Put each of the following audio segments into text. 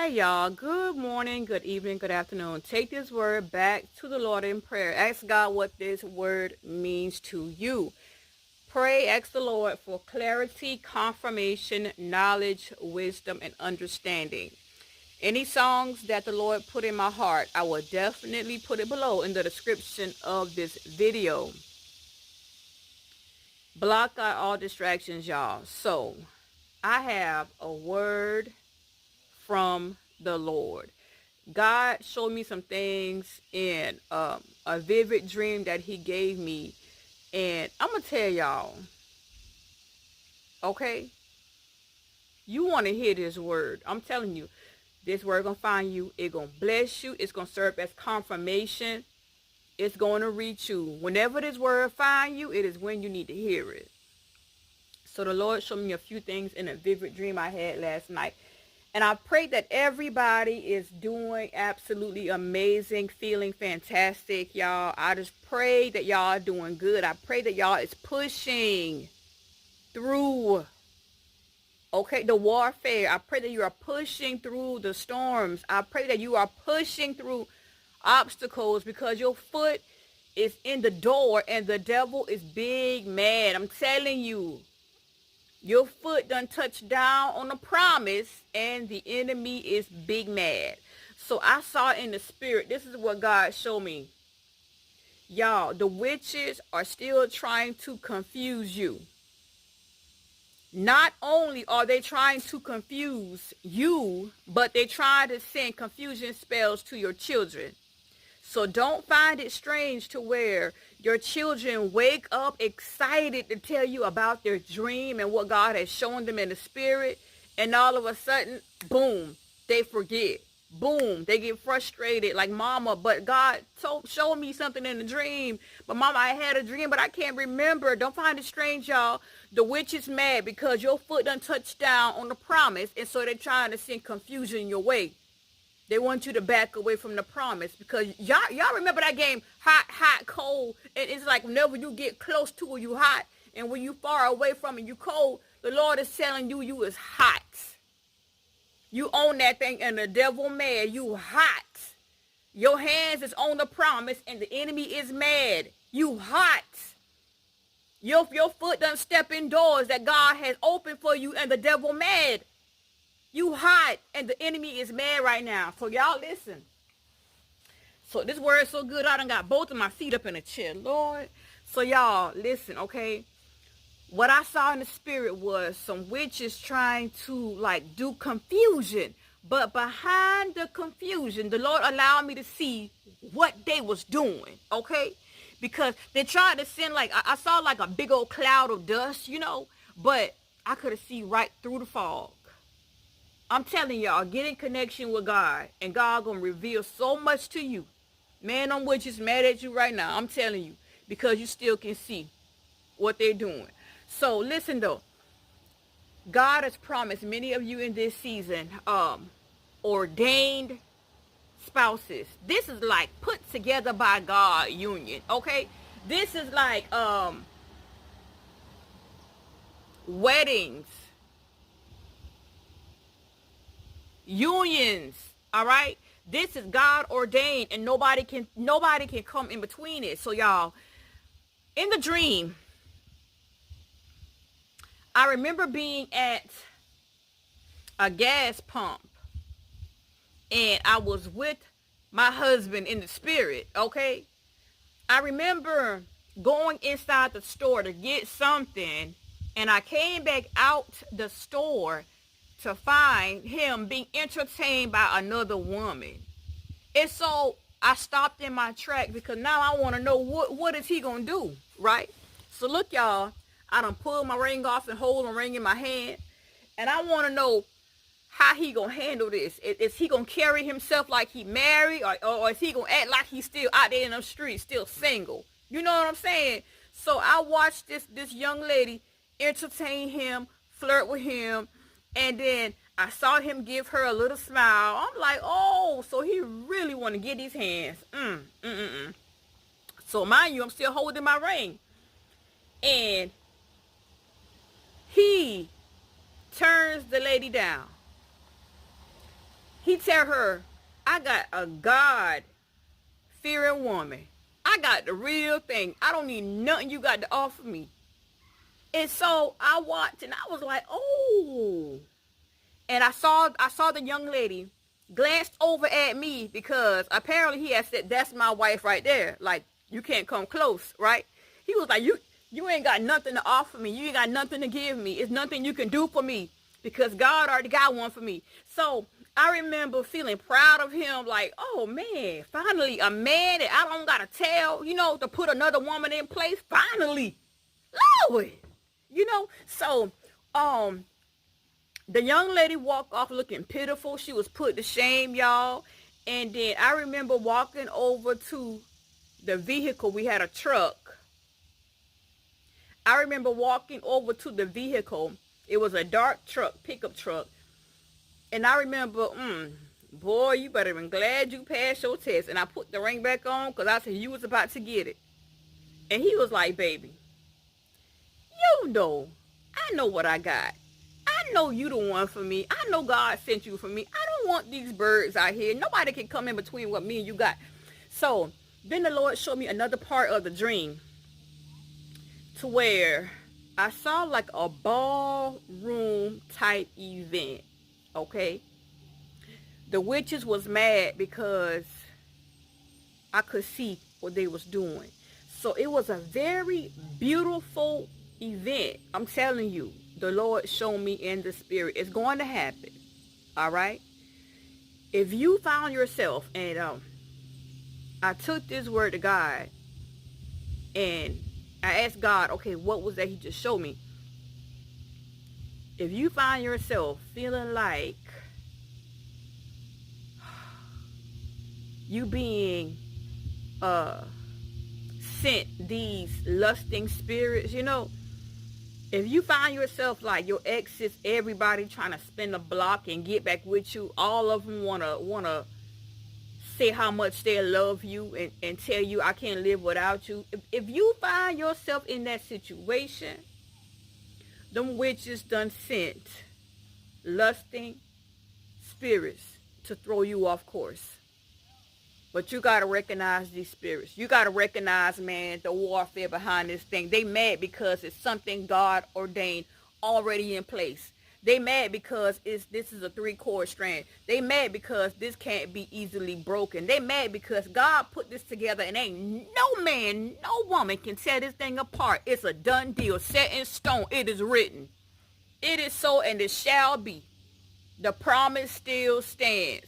Hey y'all, good morning, good evening, good afternoon. Take this word back to the Lord in prayer. Ask God what this word means to you. Pray, ask the Lord for clarity, confirmation, knowledge, wisdom, and understanding. Any songs that the Lord put in my heart, I will definitely put it below in the description of this video. Block out all distractions, y'all. So, I have a word from the Lord. God showed me some things in a vivid dream that he gave me. And I'm going to tell y'all, okay? You want to hear this word. I'm telling you, this word going to find you. It's going to bless you. It's going to serve as confirmation. It's going to reach you. Whenever this word find you, it is when you need to hear it. So the Lord showed me a few things in a vivid dream I had last night. And I pray that everybody is doing absolutely amazing, feeling fantastic, y'all. I just pray that y'all are doing good. I pray that y'all is pushing through, okay, the warfare. I pray that you are pushing through the storms. I pray that you are pushing through obstacles because your foot is in the door and the devil is big mad. I'm telling you. Your foot done touched down on the promise and the enemy is big mad. So I saw in the spirit, this is what God showed me. Y'all, the witches are still trying to confuse you. Not only are they trying to confuse you, but they try to send confusion spells to your children. So don't find it strange to where your children wake up excited to tell you about their dream and what God has shown them in the spirit. And all of a sudden, boom, they forget. Boom, they get frustrated like mama, but God showed me something in the dream. But mama, I had a dream, but I can't remember. Don't find it strange, y'all. The witch is mad because your foot done touched down on the promise. And so they're trying to send confusion your way. They want you to back away from the promise because y'all remember that game, hot, hot, cold. And it's like whenever you get close to it, you hot. And when you far away from it, you cold. The Lord is telling you, you is hot. You own that thing and the devil mad. You hot. Your hands is on the promise and the enemy is mad. You hot. Your foot done step in doors that God has opened for you and the devil mad. You hot and the enemy is mad right now. So y'all listen. So this word is so good. I done got both of my feet up in a chair. Lord. So y'all listen, okay. What I saw in the spirit was some witches trying to like do confusion. But behind the confusion, the Lord allowed me to see what they was doing. Okay. Because they tried to send like, I saw like a big old cloud of dust, you know. But I could have seen right through the fog. I'm telling y'all, get in connection with God, and God gonna reveal so much to you. Man, I'm just mad at you right now. I'm telling you, because you still can see what they're doing. So listen though, God has promised many of you in this season, ordained spouses. This is like put together by God union, okay? This is like weddings, unions, all right? This is God ordained and nobody can come in between it. So y'all, in the dream, I remember being at a gas pump and I was with my husband in the spirit, okay? I remember going inside the store to get something and I came back out the store to find him being entertained by another woman. And so I stopped in my track because now I want to know what is he going to do, right? So look, y'all, I done pulled my ring off and hold the ring in my hand. And I want to know how he going to handle this. Is he going to carry himself like he married or is he going to act like he's still out there in the streets, still single? You know what I'm saying? So I watched this young lady entertain him, flirt with him, and then I saw him give her a little smile. I'm like, oh, so he really want to get his hands. So mind you, I'm still holding my ring. And he turns the lady down. He tell her, I got a God-fearing woman. I got the real thing. I don't need nothing you got to offer me. And so I watched and I was like, oh. And I saw the young lady glanced over at me because apparently he had said, that's my wife right there. Like, you can't come close, right? He was like, you ain't got nothing to offer me. You ain't got nothing to give me. It's nothing you can do for me because God already got one for me. So I remember feeling proud of him, like, oh man, finally a man that I don't gotta tell, to put another woman in place. Finally, Lord, So, the young lady walked off looking pitiful. She was put to shame, y'all. And then I remember walking over to the vehicle. We had a truck. I remember walking over to the vehicle. It was a dark truck, pickup truck. And I remember, boy, you better be glad you passed your test. And I put the ring back on because I said, you was about to get it. And he was like, baby, I know what I got. I know you the one for me. I know God sent you for me. I don't want these birds out here. Nobody can come in between what me and you got. So then the Lord showed me another part of the dream to where I saw like a ballroom type event. Okay. The witches was mad because I could see what they was doing. So it was a very beautiful event. I'm telling you, the Lord showed me in the spirit. It's going to happen. All right. If you found yourself, and I took this word to God and I asked God, okay, what was that he just showed me? If you find yourself feeling like you being sent these lusting spirits, if you find yourself like your exes, everybody trying to spin the block and get back with you, all of them wanna say how much they love you and tell you I can't live without you. If you find yourself in that situation, them witches done sent lusting spirits to throw you off course. But you got to recognize these spirits. You got to recognize, man, the warfare behind this thing. They mad because it's something God ordained already in place. They mad because this is a 3-chord strand. They mad because this can't be easily broken. They mad because God put this together and ain't no man, no woman can tear this thing apart. It's a done deal, set in stone. It is written. It is so and it shall be. The promise still stands.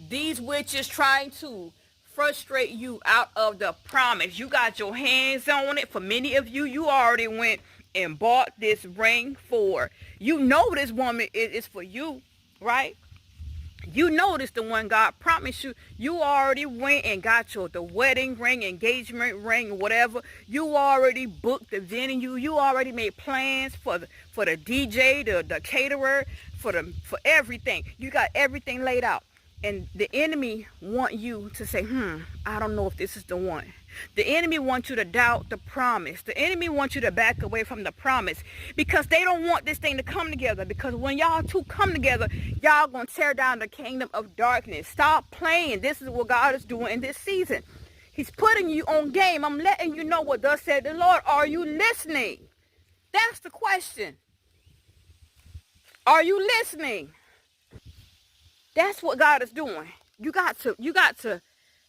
These witches trying to frustrate you out of the promise. You got your hands on it. For many of you, you already went and bought this ring for. You know this woman is for you, right? You know this the one God promised you. You already went and got the wedding ring, engagement ring, whatever. You already booked the venue. You already made plans for the DJ, the caterer, for everything. You got everything laid out. And the enemy want you to say, I don't know if this is the one. The enemy wants you to doubt the promise. The enemy wants you to back away from the promise because they don't want this thing to come together. Because when y'all two come together, y'all going to tear down the kingdom of darkness. Stop playing. This is what God is doing in this season. He's putting you on game. I'm letting you know what thus said the Lord. Are you listening? That's the question. Are you listening? That's what God is doing. You got to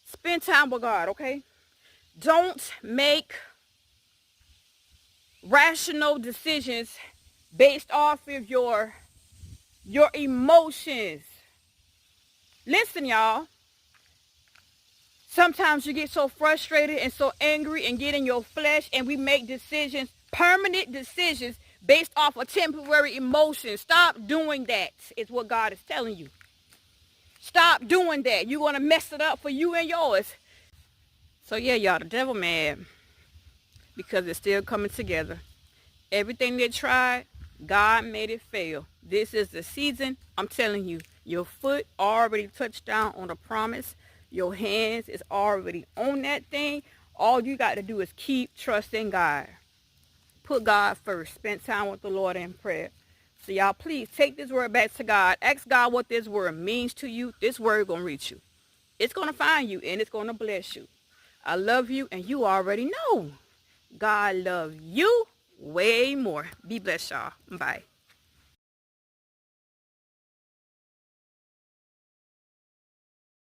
spend time with God, okay? Don't make rational decisions based off of your emotions. Listen, y'all. Sometimes you get so frustrated and so angry and get in your flesh, and we make decisions, permanent decisions, based off of temporary emotions. Stop doing that, is what God is telling you. Stop doing that. You're going to mess it up for you and yours. So yeah, y'all, the devil mad because it's still coming together. Everything they tried, God made it fail. This is the season. I'm telling you, your foot already touched down on the promise. Your hands is already on that thing. All you got to do is keep trusting God. Put God first. Spend time with the Lord in prayer. So y'all, please take this word back to God. Ask God what this word means to you. This word going to reach you. It's going to find you, and it's going to bless you. I love you, and you already know. God loves you way more. Be blessed, y'all. Bye.